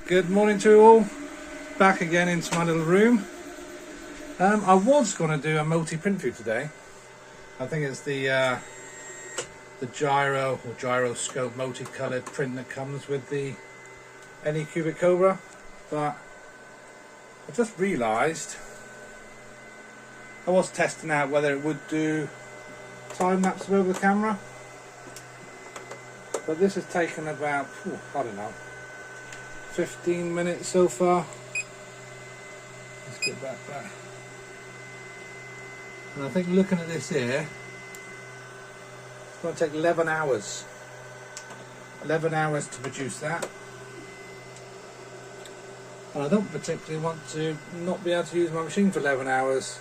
Good morning to you all. Back again into my little room. I was going to do a multi-print for you today. I think it's the gyro or gyroscope multicolored print that comes with the Anycubic Kobra, but I just realised I was testing out whether it would do time lapse over the camera, but this has taken about, I don't know, 15 minutes so far. Let's get back there. And I think looking at this here, it's going to take 11 hours. 11 hours to produce that. And I don't particularly want to not be able to use my machine for 11 hours.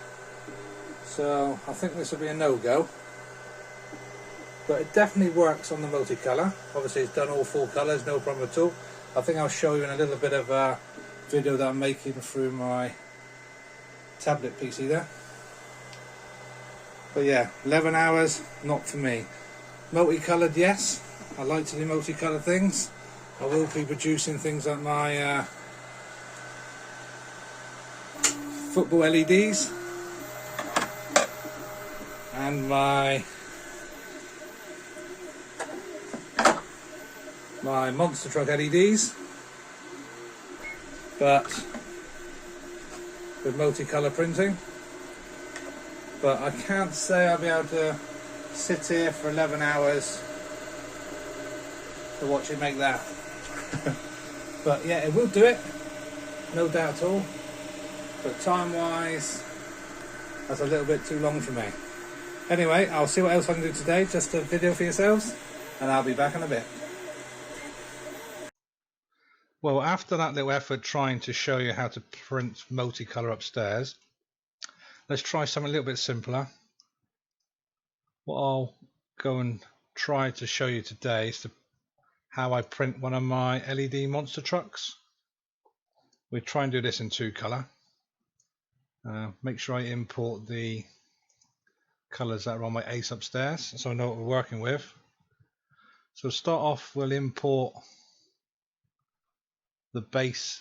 So I think this will be a no-go. But it definitely works on the multicolor. Obviously it's done all 4 colours, no problem at all. I think I'll show you in a little bit of a video that I'm making through my tablet PC there. But yeah, 11 hours, not for me. Multicoloured, yes. I like to do multicolour things. I will be producing things like my football LEDs and my monster truck LEDs, but with multicolour printing. But I can't say I'll be able to sit here for 11 hours to watch it make that. But yeah, it will do it, no doubt at all. But time wise, that's a little bit too long for me. Anyway, I'll see what else I can do today, just a video for yourselves, and I'll be back in a bit. Well, after that little effort trying to show you how to print multicolour upstairs, let's try something a little bit simpler. What I'll go and try to show you today is how I print one of my LED monster trucks. We'll try and do this in 2 colour. Make sure I import the colours that are on my ace upstairs so I know what we're working with. So to start off, we'll import the base,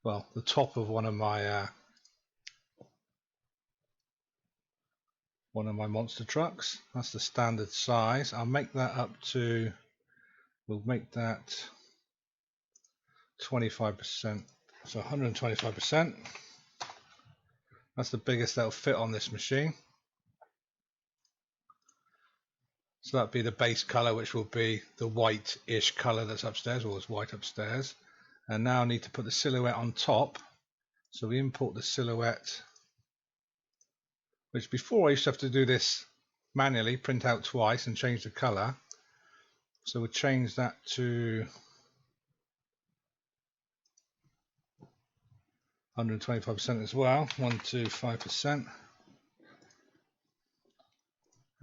well, the top of one of my monster trucks. That's the standard size. I'll make that up to, we'll make that 25%, so 125%. That's the biggest that'll fit on this machine. So that'll be the base colour, which will be the white-ish colour that's upstairs, or it's white upstairs. And now I need to put the silhouette on top. So we import the silhouette, which before I used to have to do this manually, print out twice and change the colour. So we'll change that to 125% as well, 125%.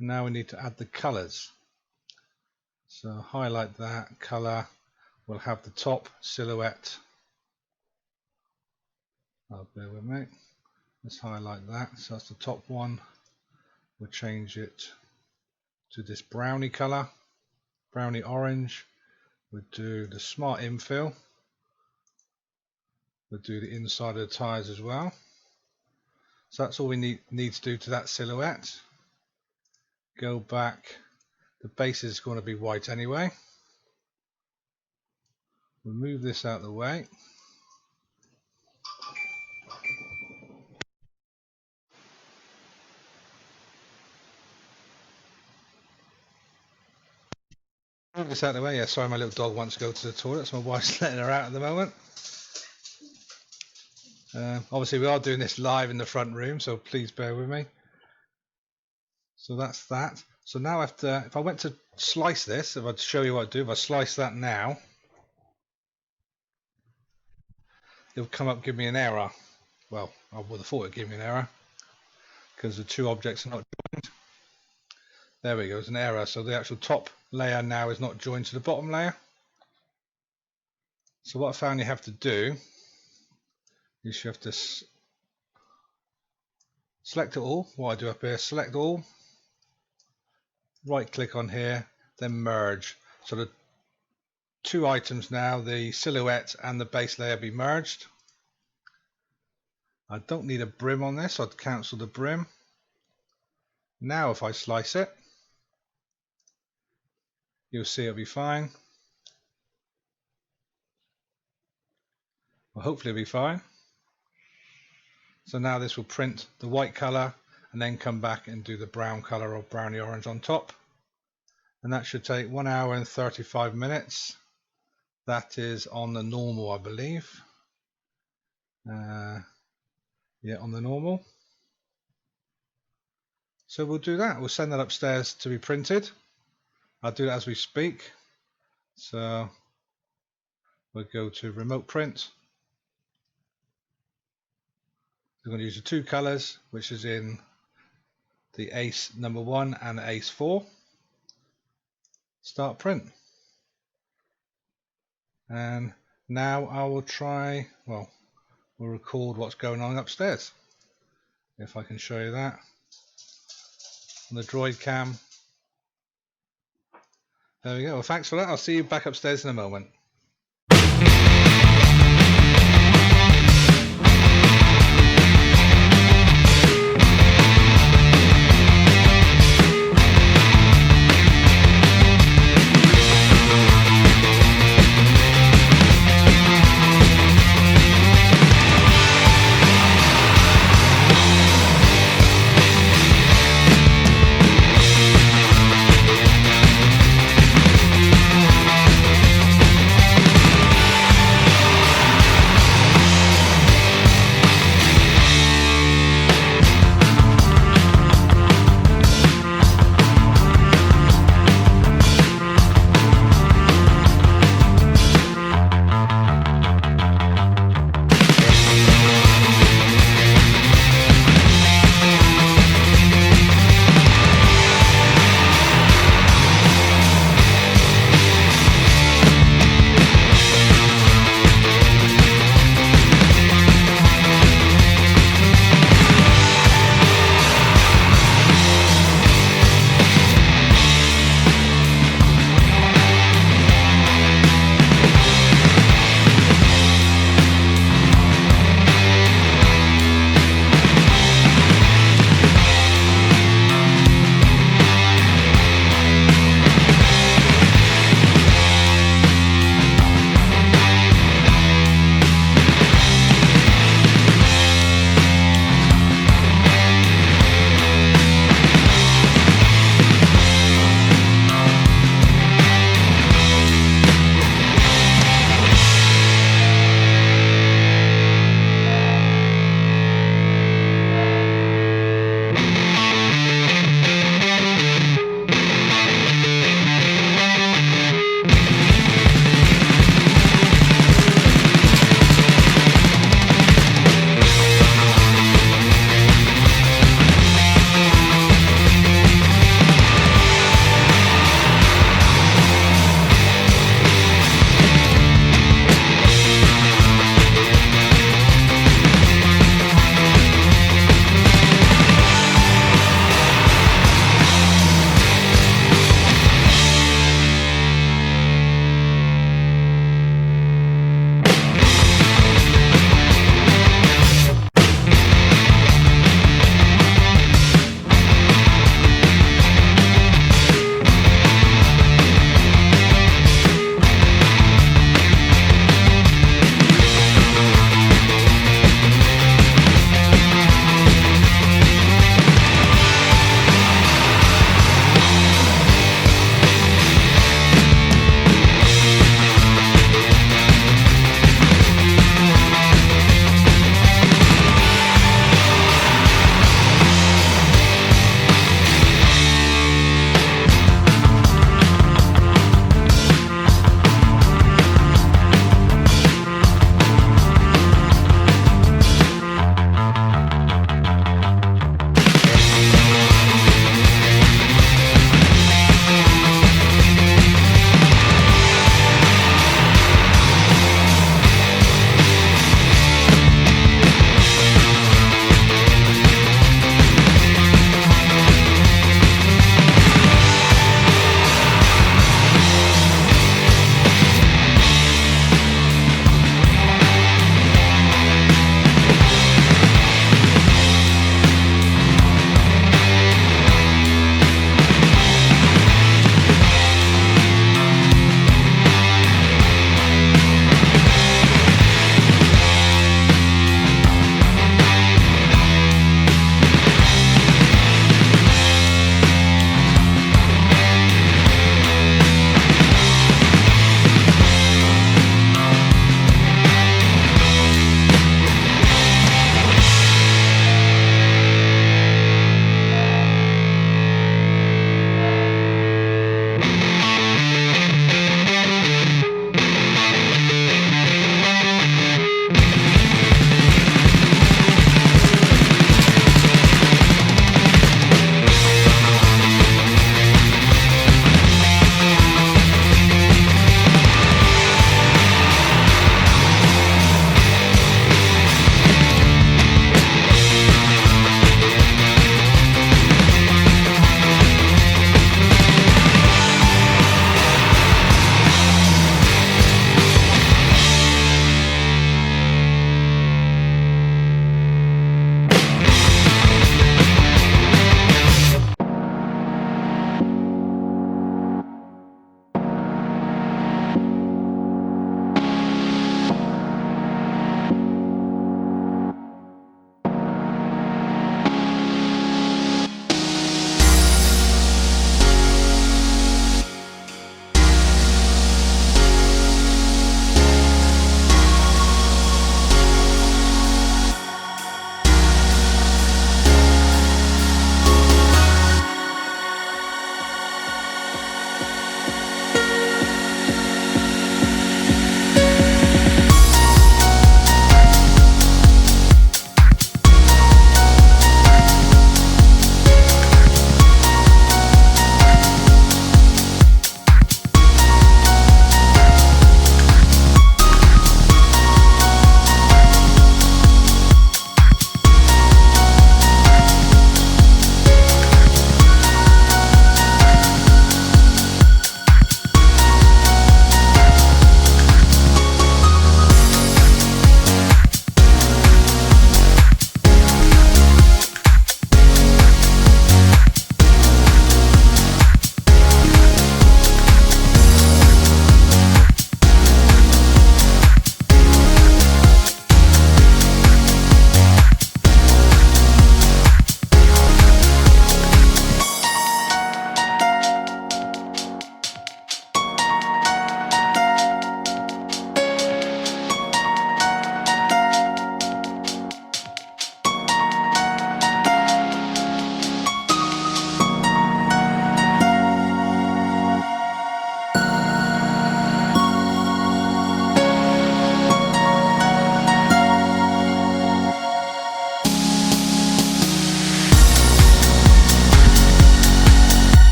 Now we need to add the colours. So highlight that colour. We'll have the top silhouette. Bear with me. Let's highlight that. So that's the top one. We'll change it to this brownie colour, brownie orange. We'll do the smart infill. We'll do the inside of the tyres as well. So that's all we need to do to that silhouette. Go back. The base is going to be white anyway. We'll move this out of the way. Move this out of the way. Yeah, sorry, my little dog wants to go to the toilet, so my wife's letting her out at the moment. Obviously, we are doing this live in the front room, so please bear with me. So that's that. So now if I went to slice this, if I'd show you what I'd do, if I slice that now, it'll come up, give me an error. Well, I would have thought it'd give me an error because the 2 objects are not joined. There we go, it's an error. So the actual top layer now is not joined to the bottom layer. So what I found you have to do is you have to select it all. What I do up here, select all, right click on here, then merge. So the two items now, the silhouette and the base layer, be merged. I don't need a brim on this, so I'd cancel the brim. Now if I slice it, you'll see it'll be fine. Well, hopefully it'll be fine. So now this will print the white color and then come back and do the brown color or browny orange on top. And that should take 1 hour and 35 minutes. That is on the normal, I believe. Yeah, on the normal. So we'll do that. We'll send that upstairs to be printed. I'll do that as we speak. So we'll go to remote print. We're going to use the two colors, which is in the ACE number 1 and ACE 4. Start print. And now I will try, well, we'll record what's going on upstairs. If I can show you that on the Droid cam. There we go. Well, thanks for that. I'll see you back upstairs in a moment.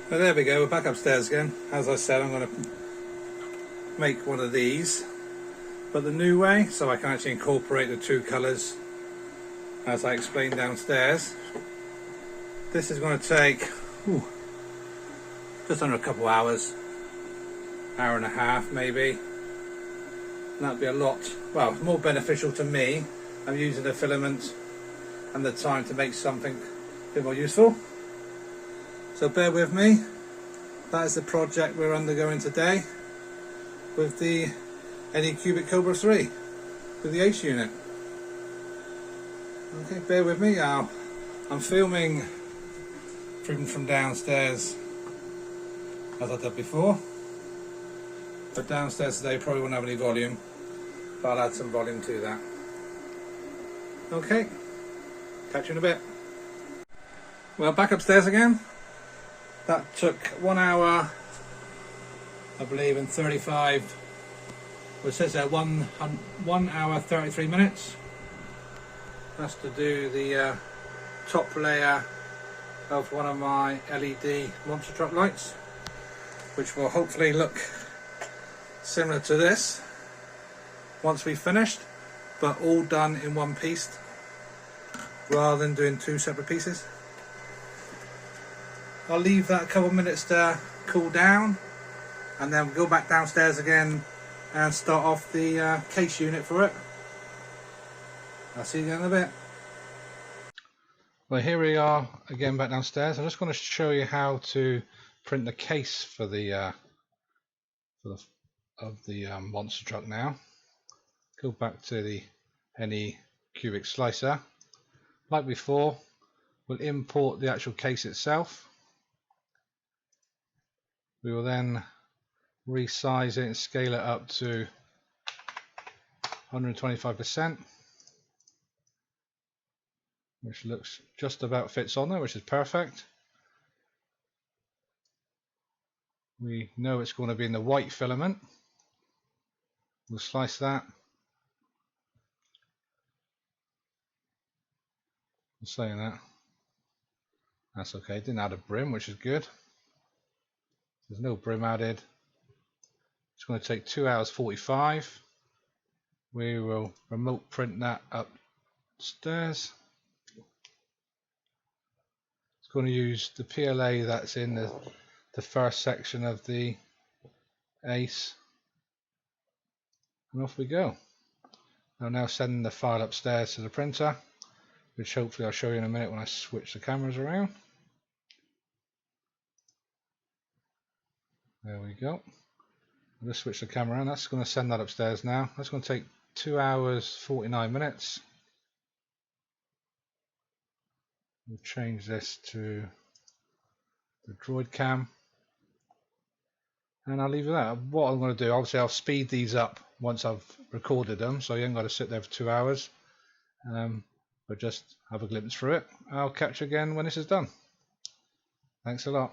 Well, there we go, we're back upstairs again. As I said, I'm going to make one of these, but the new way, so I can actually incorporate the two colours as I explained downstairs. This is going to take just under a couple hours, hour and a half maybe. And that'd be a lot, well, more beneficial to me. I'm using the filament and the time to make something a bit more useful. So bear with me. That is the project we're undergoing today with the Anycubic Kobra 3 with the Ace unit. Okay, bear with me. I'm filming from downstairs as I did before, but downstairs today probably won't have any volume, but I'll add some volume to that. Okay, catch you in a bit. Well, back upstairs again. That took 1 hour, I believe, and 35. Well, it says there 1 hour 33 minutes. That's to do the top layer of one of my LED monster truck lights, which will hopefully look similar to this once we've finished, but all done in one piece rather than doing two separate pieces. I'll leave that a couple of minutes to cool down, and then we'll go back downstairs again and start off the case unit for it. I'll see you in a bit. Well, here we are again back downstairs. I'm just going to show you how to print the case for the monster truck now. Go back to the Anycubic slicer. Like before, we'll import the actual case itself. We will then resize it and scale it up to 125%, which looks just about fits on there, which is perfect. We know it's going to be in the white filament. We'll slice that. I'm saying that. That's okay. Didn't add a brim, which is good. There's no brim added. It's going to take 2 hours 45. We will remote print that upstairs. It's going to use the PLA that's in the first section of the Ace. And off we go. I'll now send the file upstairs to the printer, which hopefully I'll show you in a minute when I switch the cameras around. There we go. I'll just switch the camera around. That's going to send that upstairs now. That's going to take 2 hours 49 minutes. We'll change this to the droid cam, and I'll leave it at that. What I'm going to do, obviously I'll speed these up once I've recorded them, so you ain't got to sit there for 2 hours, but just have a glimpse through it. I'll catch you again when this is done. Thanks a lot.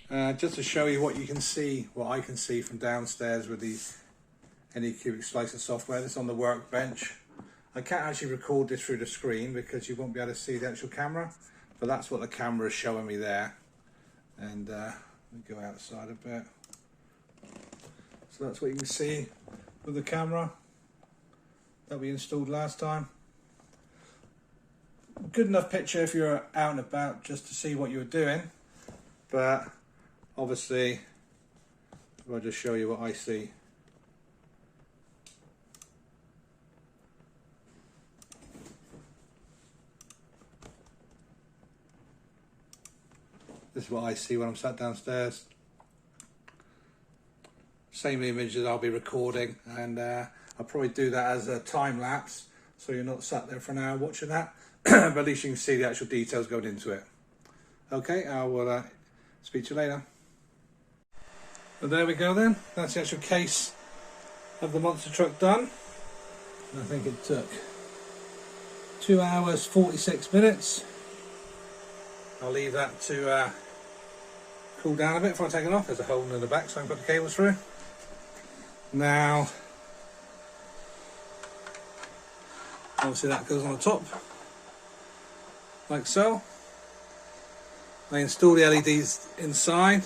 Just to show you what you can see, what I can see from downstairs with the Anycubic Slicer software. This is on the workbench. I can't actually record this through the screen because you won't be able to see the actual camera, but that's what the camera is showing me there. And let me go outside a bit. So that's what you can see with the camera that we installed last time. Good enough picture if you're out and about just to see what you were doing, but obviously if I just show you what I see. This is what I see when I'm sat downstairs. Same image that I'll be recording, and I'll probably do that as a time lapse so you're not sat there for an hour watching that, but at least you can see the actual details going into it. Okay, I will speak to you later. But there we go then, that's the actual case of the monster truck done. I think it took 2 hours 46 minutes. I'll leave that to cool down a bit before I take it off. There's a hole in the back so I can put the cables through. Now, obviously that goes on the top, like so. I install the LEDs inside.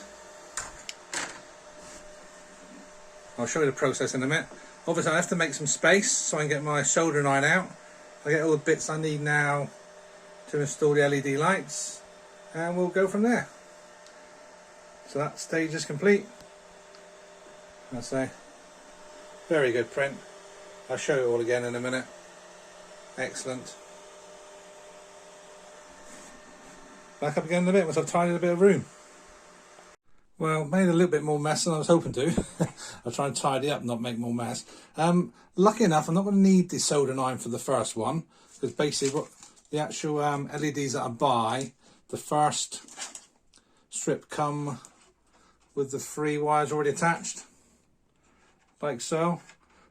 I'll show you the process in a minute. Obviously I have to make some space so I can get my soldering iron out. I get all the bits I need now to install the LED lights, and we'll go from there. So that stage is complete. I'd say very good print. I'll show it all again in a minute. Excellent. Back up again in a bit once I've tidied a bit of room. Well, made a little bit more mess than I was hoping to. I'll try and tidy up and not make more mess. Lucky enough, I'm not going to need the soldering iron for the first one, because basically what the actual LEDs that I buy, the first strip come with the 3 wires already attached, like so.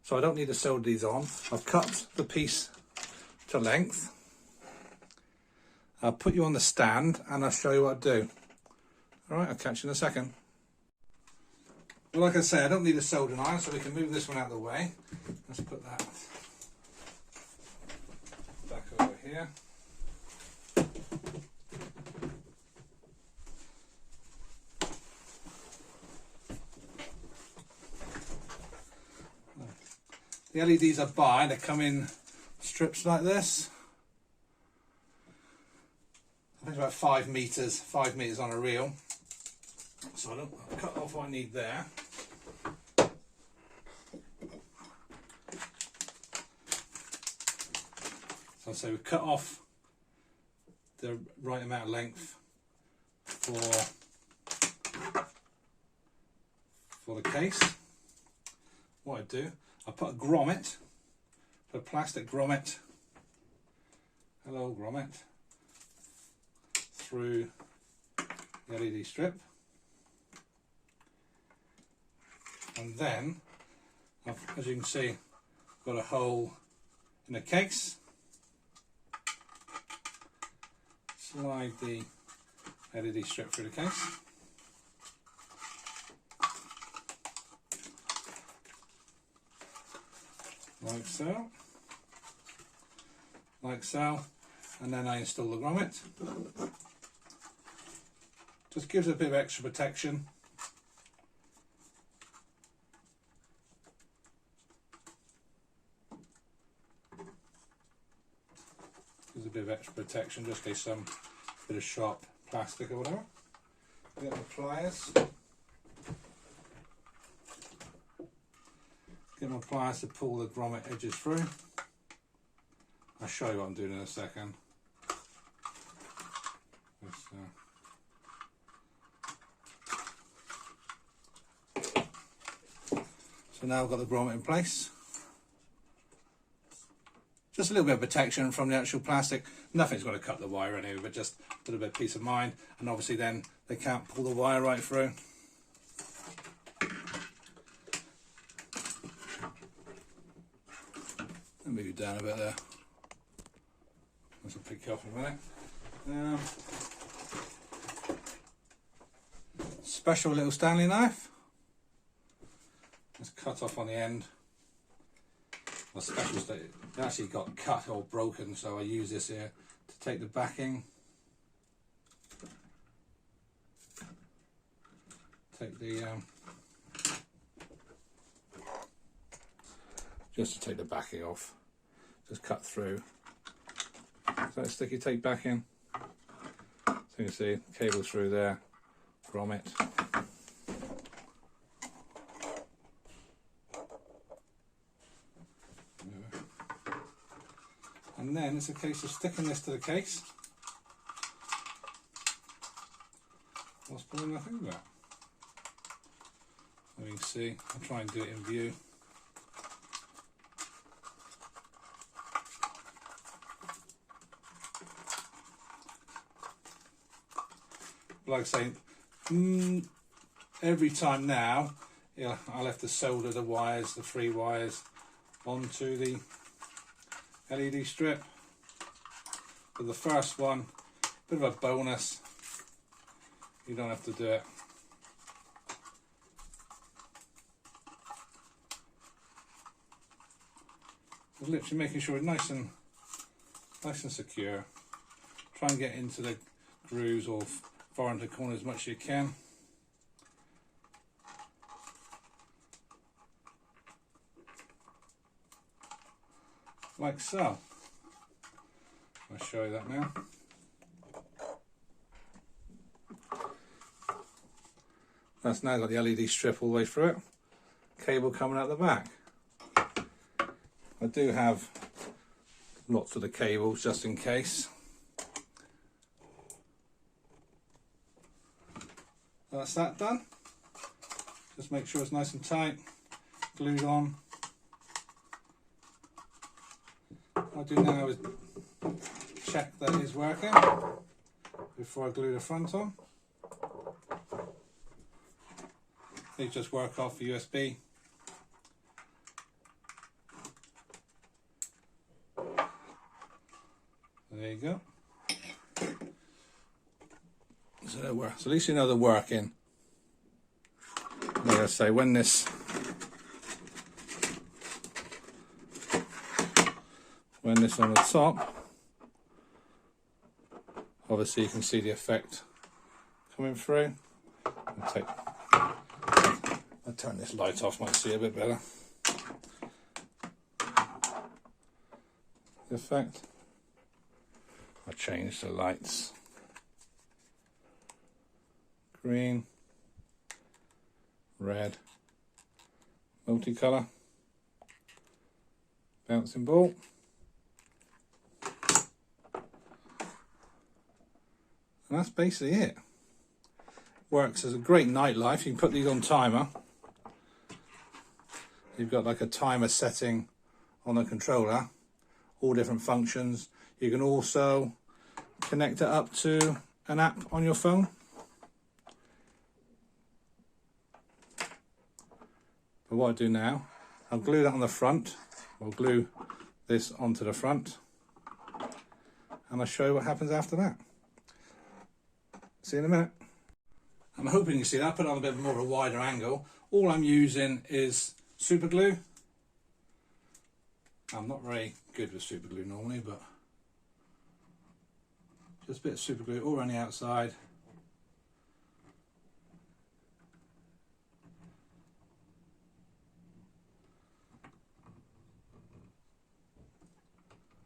So I don't need to solder these on. I've cut the piece to length. I'll put you on the stand and I'll show you what I do. Alright, I'll catch you in a second. Well, like I say, I don't need a soldering iron, so we can move this one out of the way. Let's put that back over here. The LEDs I buy, they come in strips like this. I think it's about 5 meters on a reel. So I'll cut off what I need there. So I'll say we cut off the right amount of length for the case. What I do, I put a grommet, a plastic grommet, hello grommet, through the LED strip, and then I've, as you can see, got a hole in the case. Slide the LED strip through the case. Like so, and then I install the grommet. Just gives it a bit of extra protection. Gives a bit of extra protection just in case some bit of sharp plastic or whatever. Get my pliers. Get my pliers to pull the grommet edges through. I'll show you what I'm doing in a second. So now I've got the grommet in place. Just a little bit of protection from the actual plastic. Nothing's going to cut the wire anyway, but just a little bit of peace of mind. And obviously then they can't pull the wire right through. I'll move you down a bit there. This will pick you up in a minute. special little Stanley knife. It's cut off on the end. A special state. It actually got cut or broken, so I use this here to take the backing. Take the just to take the backing off. Just cut through. So sticky tape backing. So you can see cable through there, grommet. And then it's a case of sticking this to the case. What's pulling my finger out? So you can see, I'll try and do it in view. Like I say, every time now, I'll have to solder the wires, the 3 wires, onto the LED strip. For the first one, bit of a bonus, you don't have to do it. Just literally making sure it's nice and secure. Try and get into the grooves or far into the corner as much as you can. Like so. I'll show you that now. That's now got the LED strip all the way through it. Cable coming out the back. I do have lots of the cables just in case. That's that done. Just make sure it's nice and tight, glued on. What I do now is check that it's working before I glue the front on. They just work off the USB. There you go. So they work. So at least you know they're working. Like I say, when this on the top, obviously you can see the effect coming through. I'll turn this light off, might see a bit better. The effect. I'll change the lights. Green, red, multicolor, bouncing ball. And that's basically it. Works as a great night life. You can put these on timer. You've got like a timer setting on the controller, all different functions. You can also connect it up to an app on your phone. But what I do now, I'll glue that on the front. I'll glue this onto the front. And I'll show you what happens after that. See you in a minute. I'm hoping you see that. I put it on a bit more of a wider angle. All I'm using is super glue. I'm not very good with super glue normally, but just a bit of super glue all around the outside.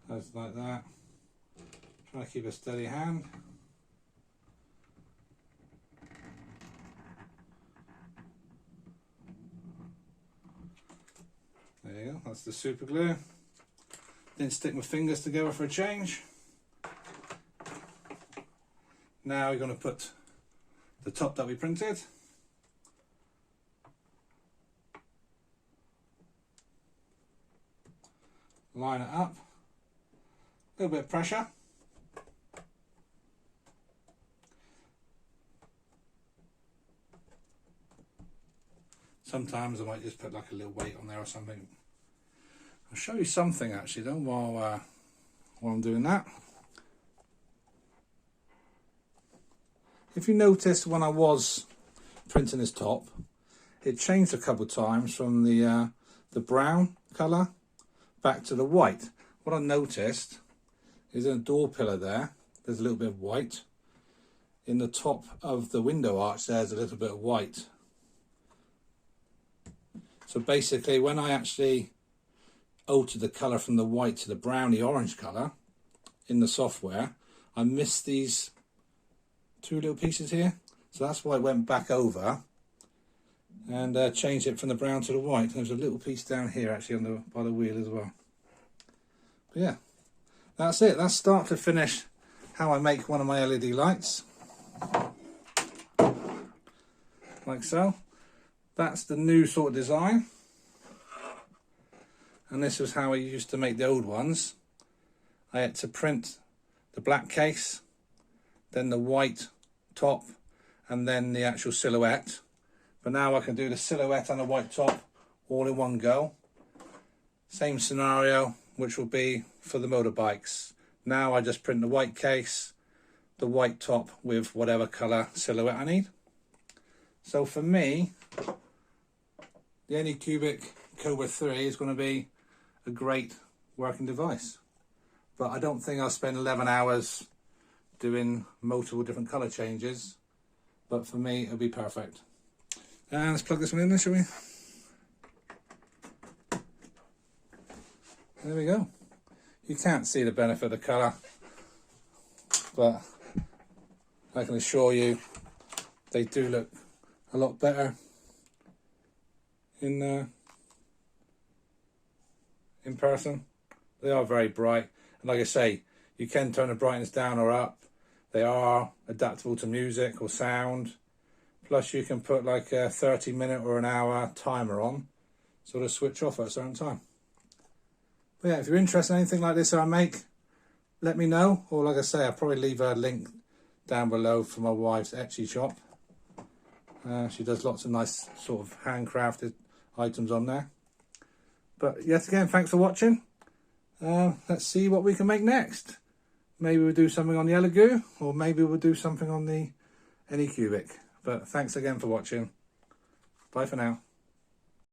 Just like that. Try to keep a steady hand. There you go, that's the super glue. Didn't stick my fingers together for a change. Now we're going to put the top that we printed. Line it up. A little bit of pressure. Sometimes I might just put like a little weight on there or something. I'll show you something actually though while I'm doing that. If you noticed when I was printing this top, it changed a couple of times from the brown colour back to the white. What I noticed is in a door pillar there's a little bit of white. In the top of the window arch there's a little bit of white. So basically when I actually altered the colour from the white to the browny orange colour in the software, I missed these two little pieces here. So that's why I went back over and changed it from the brown to the white. There's a little piece down here actually on by the wheel as well. But yeah, that's it. That's start to finish how I make one of my LED lights. Like so. That's the new sort of design. And this was how I used to make the old ones. I had to print the black case, then the white top, and then the actual silhouette. But now I can do the silhouette and the white top all in one go. Same scenario, which will be for the motorbikes. Now I just print the white case, the white top with whatever colour silhouette I need. So for me, the Anycubic Kobra 3 is going to be a great working device. But I don't think I'll spend 11 hours doing multiple different colour changes. But for me, it'll be perfect. And let's plug this one in there, shall we? There we go. You can't see the benefit of the colour, but I can assure you they do look a lot better in person. They are very bright, and like I say, you can turn the brightness down or up. They are adaptable to music or sound. Plus you can put like a 30-minute or an hour timer on, so to switch off at a certain time. But yeah, if you're interested in anything like this that I make, let me know. Or like I say, I'll probably leave a link down below for my wife's Etsy shop. She does lots of nice sort of handcrafted items on there. But yet again, thanks for watching. Let's see what we can make next. Maybe we'll do something on the Elegoo, or maybe we'll do something on the Anycubic. But thanks again for watching. Bye for now.